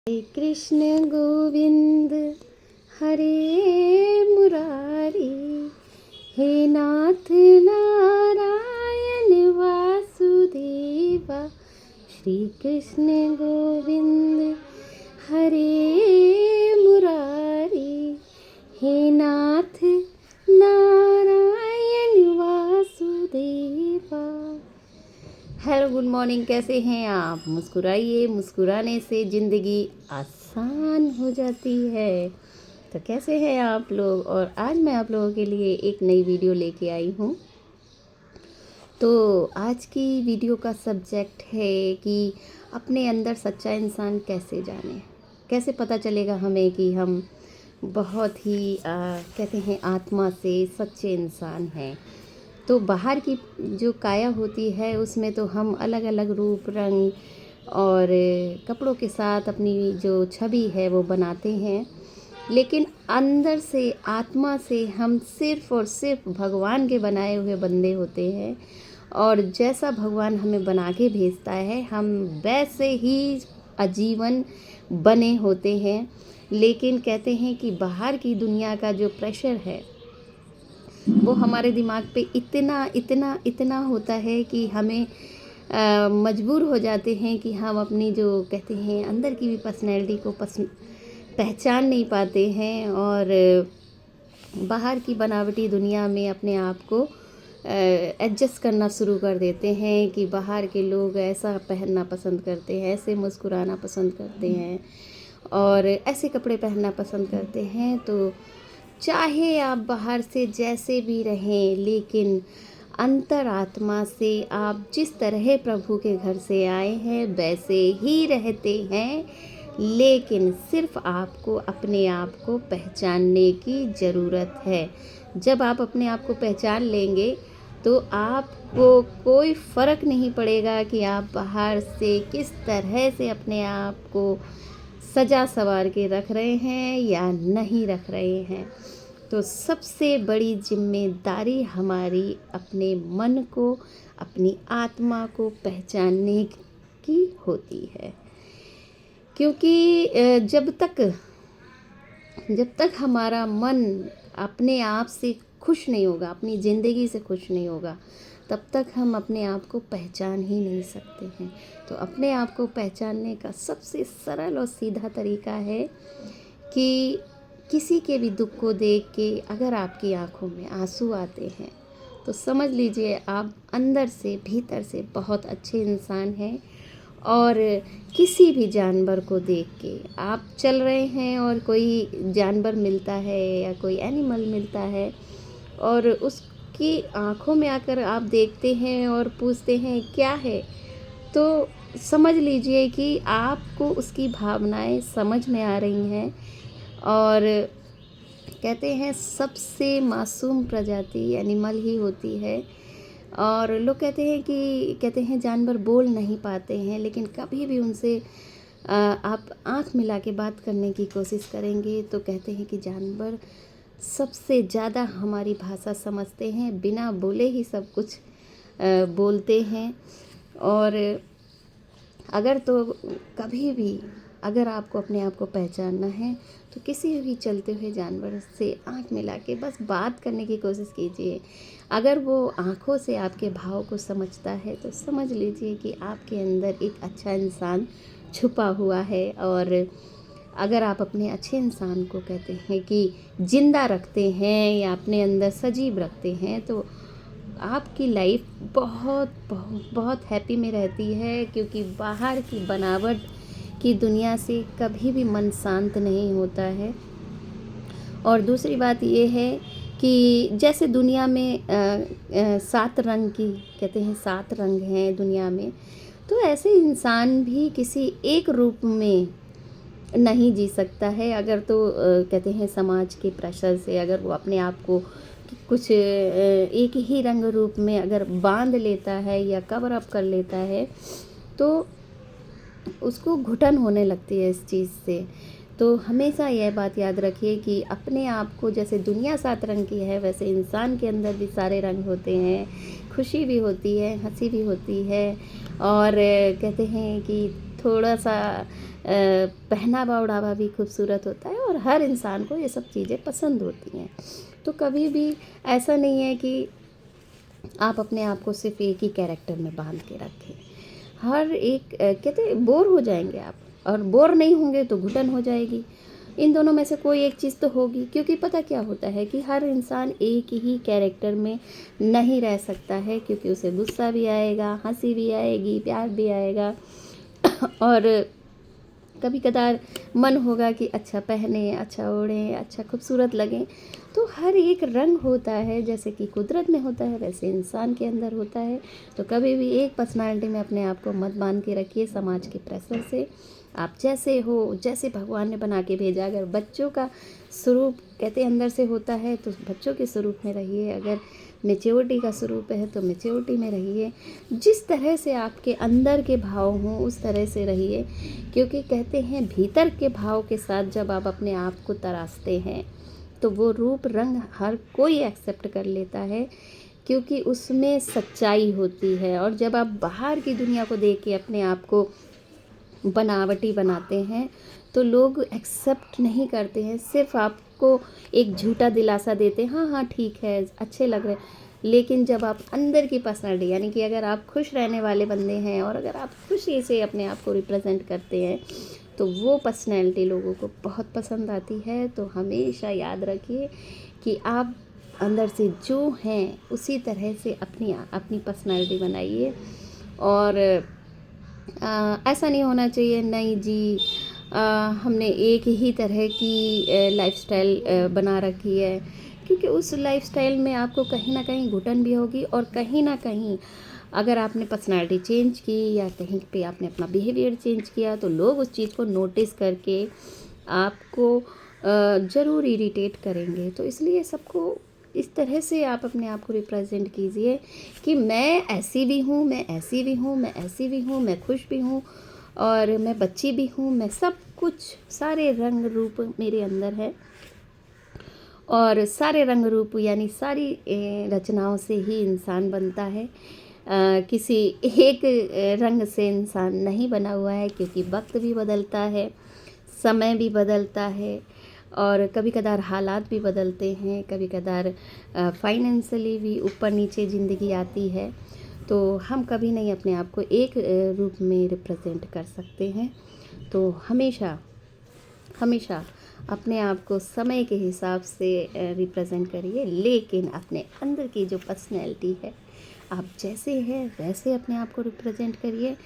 हरे कृष्ण गोविंद हरे मुरारी, हे नाथ नारायण वासुदेवा। श्री कृष्ण गोविंद हरे मुरारी, हे नाथ Narayan Vasudeva. Hello, good morning. कैसे हैं आप? मुस्कुराइए, मुस्कुराने से ज़िंदगी आसान हो जाती है। तो कैसे हैं आप लोग? और आज मैं आप लोगों के लिए एक नई वीडियो लेके आई हूँ। तो आज की वीडियो का सब्जेक्ट है कि अपने अंदर सच्चा इंसान कैसे जाने, कैसे पता चलेगा हमें कि हम बहुत ही कहते हैं आत्मा से सच्चे इंसान हैं। तो बाहर की जो काया होती है उसमें तो हम अलग अलग रूप रंग और कपड़ों के साथ अपनी जो छवि है वो बनाते हैं, लेकिन अंदर से आत्मा से हम सिर्फ़ और सिर्फ भगवान के बनाए हुए बंदे होते हैं। और जैसा भगवान हमें बना के भेजता है हम वैसे ही आजीवन बने होते हैं। लेकिन कहते हैं कि बाहर की दुनिया का जो प्रेशर है वो हमारे दिमाग पे इतना इतना इतना होता है कि हमें मजबूर हो जाते हैं कि हम अपनी जो कहते हैं अंदर की भी पर्सनैलिटी को पहचान नहीं पाते हैं, और बाहर की बनावटी दुनिया में अपने आप को एडजस्ट करना शुरू कर देते हैं कि बाहर के लोग ऐसा पहनना पसंद करते हैं, ऐसे मुस्कुराना पसंद करते हैं और ऐसे कपड़े पहनना पसंद करते हैं। तो चाहे आप बाहर से जैसे भी रहें, लेकिन अंतरात्मा से आप जिस तरह प्रभु के घर से आए हैं वैसे ही रहते हैं। लेकिन सिर्फ आपको अपने आप को पहचानने की ज़रूरत है। जब आप अपने आप को पहचान लेंगे तो आपको कोई फ़र्क नहीं पड़ेगा कि आप बाहर से किस तरह से अपने आप को सजा सवार के रख रहे हैं या नहीं रख रहे हैं। तो सबसे बड़ी जिम्मेदारी हमारी अपने मन को, अपनी आत्मा को पहचानने की होती है। क्योंकि जब तक हमारा मन अपने आप से खुश नहीं होगा, अपनी ज़िंदगी से खुश नहीं होगा, तब तक हम अपने आप को पहचान ही नहीं सकते हैं। तो अपने आप को पहचानने का सबसे सरल और सीधा तरीका है कि किसी के भी दुख को देख के अगर आपकी आंखों में आंसू आते हैं तो समझ लीजिए आप अंदर से, भीतर से बहुत अच्छे इंसान हैं। और किसी भी जानवर को देख के आप चल रहे हैं और कोई जानवर मिलता है या कोई एनिमल मिलता है और उसकी आंखों में आकर आप देखते हैं और पूछते हैं क्या है, तो समझ लीजिए कि आपको उसकी भावनाएं समझ में आ रही हैं। और कहते हैं सबसे मासूम प्रजाति एनिमल ही होती है। और लोग कहते हैं जानवर बोल नहीं पाते हैं, लेकिन कभी भी उनसे आप आँख मिला के बात करने की कोशिश करेंगे तो कहते हैं कि जानवर सबसे ज़्यादा हमारी भाषा समझते हैं, बिना बोले ही सब कुछ बोलते हैं। और कभी भी अगर आपको अपने आप को पहचानना है तो किसी भी चलते हुए जानवर से आँख मिला के बस बात करने की कोशिश कीजिए। अगर वो आँखों से आपके भाव को समझता है तो समझ लीजिए कि आपके अंदर एक अच्छा इंसान छुपा हुआ है। और अगर आप अपने अच्छे इंसान को कहते हैं कि जिंदा रखते हैं या अपने अंदर सजीव रखते हैं तो आपकी लाइफ बहुत बहुत बहुत हैप्पी में रहती है। क्योंकि बाहर की बनावट की दुनिया से कभी भी मन शांत नहीं होता है। और दूसरी बात ये है कि जैसे दुनिया में 7 रंग की कहते हैं 7 रंग हैं दुनिया में, तो ऐसे इंसान भी किसी एक रूप में नहीं जी सकता है। अगर कहते हैं समाज के प्रेशर से अगर वो अपने आप को कुछ एक ही रंग रूप में अगर बांध लेता है या कवर अप कर लेता है तो उसको घुटन होने लगती है इस चीज़ से। तो हमेशा यह बात याद रखिए कि अपने आप को, जैसे दुनिया 7 रंग की है वैसे इंसान के अंदर भी सारे रंग होते हैं। खुशी भी होती है, हंसी भी होती है, और कहते हैं कि थोड़ा सा पहनावा ओढ़ावा भी खूबसूरत होता है और हर इंसान को ये सब चीज़ें पसंद होती हैं। तो कभी भी ऐसा नहीं है कि आप अपने आप को सिर्फ एक ही कैरेक्टर में बांध के रखें। हर एक कहते हैं बोर हो जाएंगे आप, और बोर नहीं होंगे तो घुटन हो जाएगी। इन दोनों में से कोई एक चीज़ तो होगी, क्योंकि पता क्या होता है कि हर इंसान एक ही कैरेक्टर में नहीं रह सकता है, क्योंकि उसे गुस्सा भी आएगा, हंसी भी आएगी, प्यार भी आएगा और कभी कदार मन होगा कि अच्छा पहने, अच्छा ओढ़ें, अच्छा खूबसूरत लगें। तो हर एक रंग होता है, जैसे कि कुदरत में होता है वैसे इंसान के अंदर होता है। तो कभी भी एक पर्सनालिटी में अपने आप को मत बांध के रखिए समाज के प्रेशर से। आप जैसे हो, जैसे भगवान ने बना के भेजा, अगर बच्चों का स्वरूप कहते अंदर से होता है तो बच्चों के स्वरूप में रहिए, अगर मेच्योरिटी का स्वरूप है तो मेच्योरिटी में रहिए। जिस तरह से आपके अंदर के भाव हों उस तरह से रहिए, क्योंकि कहते हैं भीतर के भाव के साथ जब आप अपने आप को तराशते हैं तो वो रूप रंग हर कोई एक्सेप्ट कर लेता है, क्योंकि उसमें सच्चाई होती है। और जब आप बाहर की दुनिया को देख के अपने आप को बनावटी बनाते हैं तो लोग एक्सेप्ट नहीं करते हैं, सिर्फ आपको एक झूठा दिलासा देते हैं, हाँ हाँ ठीक है, अच्छे लग रहे हैं। लेकिन जब आप अंदर की पर्सनालिटी, यानी कि अगर आप खुश रहने वाले बंदे हैं और अगर आप खुशी से अपने आप को रिप्रेजेंट करते हैं तो वो पर्सनैलिटी लोगों को बहुत पसंद आती है। तो हमेशा याद रखिए कि आप अंदर से जो हैं उसी तरह से अपनी पर्सनैलिटी बनाइए। और ऐसा नहीं होना चाहिए नहीं जी हमने एक ही तरह की लाइफस्टाइल बना रखी है, क्योंकि उस लाइफस्टाइल में आपको कहीं ना कहीं घुटन भी होगी। और कहीं ना कहीं अगर आपने पर्सनालिटी चेंज की या कहीं पे आपने अपना बिहेवियर चेंज किया तो लोग उस चीज़ को नोटिस करके आपको ज़रूर इरिटेट करेंगे। तो इसलिए सबको इस तरह से आप अपने आप को रिप्रेजेंट कीजिए कि मैं ऐसी भी हूँ, मैं ऐसी भी हूँ, मैं ऐसी भी हूँ, मैं खुश भी हूँ और मैं बच्ची भी हूँ, मैं सब कुछ, सारे रंग रूप मेरे अंदर है। और सारे रंग रूप यानी सारी रचनाओं से ही इंसान बनता है। किसी एक रंग से इंसान नहीं बना हुआ है, क्योंकि वक्त भी बदलता है, समय भी बदलता है और कभी कदार हालात भी बदलते हैं, कभी कदार फाइनेंशियली भी ऊपर नीचे ज़िंदगी आती है। तो हम कभी नहीं अपने आप को एक रूप में रिप्रेजेंट कर सकते हैं। तो हमेशा हमेशा अपने आप को समय के हिसाब से रिप्रेजेंट करिए, लेकिन अपने अंदर की जो पर्सनैलिटी है आप जैसे हैं वैसे अपने आप को रिप्रेजेंट करिए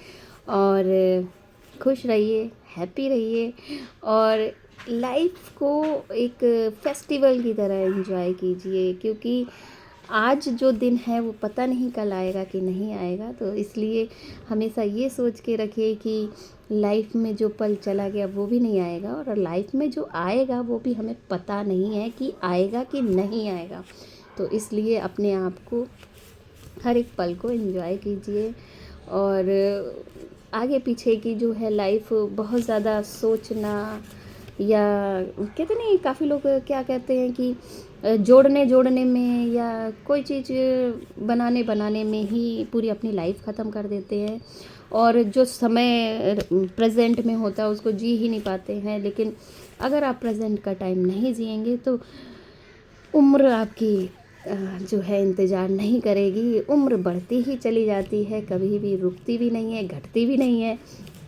और खुश रहिए, हैप्पी रहिए और लाइफ को एक फेस्टिवल की तरह एंजॉय कीजिए, क्योंकि आज जो दिन है वो पता नहीं कल आएगा कि नहीं आएगा। तो इसलिए हमेशा ये सोच के रखिए कि लाइफ में जो पल चला गया वो भी नहीं आएगा, और लाइफ में जो आएगा वो भी हमें पता नहीं है कि आएगा कि नहीं आएगा। तो इसलिए अपने आप को हर एक पल को एंजॉय कीजिए। और आगे पीछे की जो है लाइफ बहुत ज़्यादा सोचना, या कहते नहीं, काफ़ी लोग क्या कहते हैं कि जोड़ने में या कोई चीज़ बनाने में ही पूरी अपनी लाइफ ख़त्म कर देते हैं, और जो समय प्रेजेंट में होता है उसको जी ही नहीं पाते हैं। लेकिन अगर आप प्रेजेंट का टाइम नहीं जिएंगे तो उम्र आपकी जो है इंतज़ार नहीं करेगी, उम्र बढ़ती ही चली जाती है, कभी भी रुकती भी नहीं है, घटती भी नहीं है।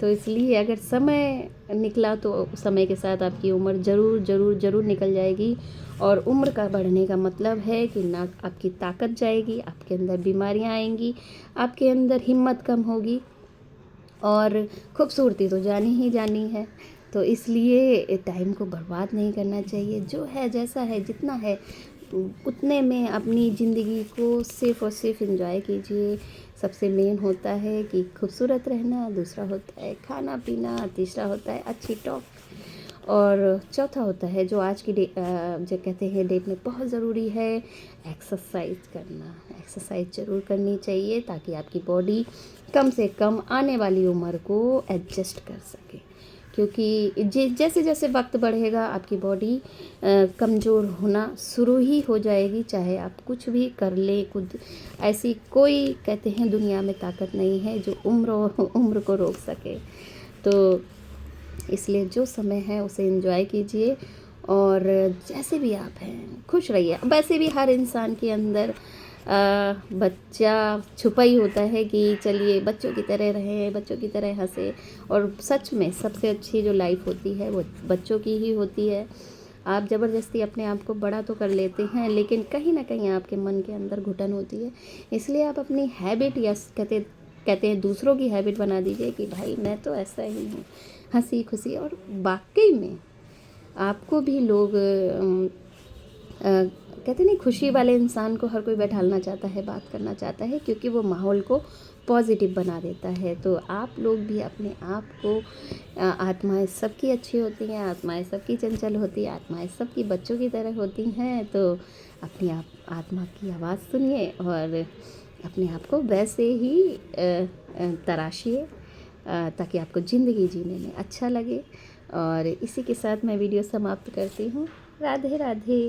तो इसलिए अगर समय निकला तो समय के साथ आपकी उम्र ज़रूर ज़रूर ज़रूर निकल जाएगी। और उम्र का बढ़ने का मतलब है कि ना आपकी ताकत जाएगी, आपके अंदर बीमारियां आएंगी, आपके अंदर हिम्मत कम होगी, और खूबसूरती तो जानी ही जानी है। तो इसलिए टाइम को बर्बाद नहीं करना चाहिए, जो है जैसा है जितना है उतने में अपनी ज़िंदगी को सिर्फ़ और सिर्फ एंजॉय कीजिए। सबसे मेन होता है कि खूबसूरत रहना, दूसरा होता है खाना पीना, तीसरा होता है अच्छी टॉक, और चौथा होता है जो आज की जो कहते हैं डेट में बहुत ज़रूरी है, एक्सरसाइज करना। एक्सरसाइज ज़रूर करनी चाहिए ताकि आपकी बॉडी कम से कम आने वाली उम्र को एडजस्ट कर सके, क्योंकि जैसे जैसे वक्त बढ़ेगा आपकी बॉडी कमज़ोर होना शुरू ही हो जाएगी, चाहे आप कुछ भी कर लें। कुछ ऐसी कोई कहते हैं दुनिया में ताकत नहीं है जो उम्र को रोक सके। तो इसलिए जो समय है उसे एंजॉय कीजिए और जैसे भी आप हैं खुश रहिए। वैसे भी हर इंसान के अंदर बच्चा छुपा ही होता है कि चलिए बच्चों की तरह रहें, बच्चों की तरह हंसे। और सच में सबसे अच्छी जो लाइफ होती है वो बच्चों की ही होती है। आप ज़बरदस्ती अपने आप को बड़ा तो कर लेते हैं, लेकिन कहीं ना कहीं आपके मन के अंदर घुटन होती है। इसलिए आप अपनी हैबिट या कहते कहते हैं दूसरों की हैबिट बना दीजिए कि भाई मैं तो ऐसा ही हूँ, हंसी खुशी। और वाकई में आपको भी लोग कहते नहीं, खुशी वाले इंसान को हर कोई बैठालना चाहता है, बात करना चाहता है, क्योंकि वो माहौल को पॉजिटिव बना देता है। तो आप लोग भी अपने आप को आत्माएं सबकी अच्छी होती हैं, आत्माएं सबकी चंचल होती हैं, आत्माएं सबकी बच्चों की तरह होती हैं। तो अपनी आप आत्मा की आवाज़ सुनिए और अपने आप को वैसे ही तराशिए ताकि आपको ज़िंदगी जीने में अच्छा लगे। और इसी के साथ मैं वीडियो समाप्त करती हूँ। राधे राधे।